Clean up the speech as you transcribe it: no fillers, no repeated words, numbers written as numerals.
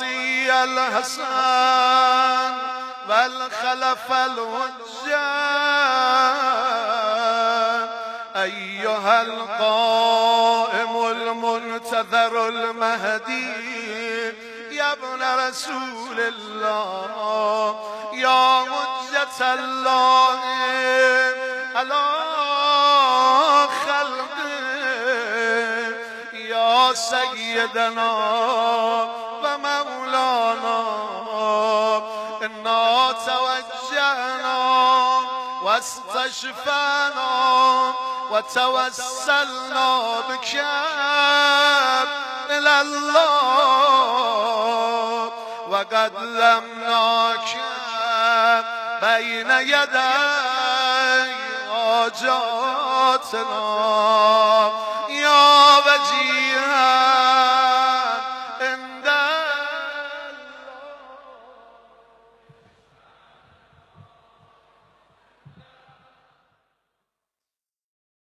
الراسي الحسن والخلف الحجة أيها القائم المنتظر المهدي يا ابن رسول الله يا حجة الله على خلقه يا سيدنا ومولانا إنا توجهنا واستشفعنا وتوسلنا بك إلى الله وقدمناك بين يدي حاجاتنا يا وجيها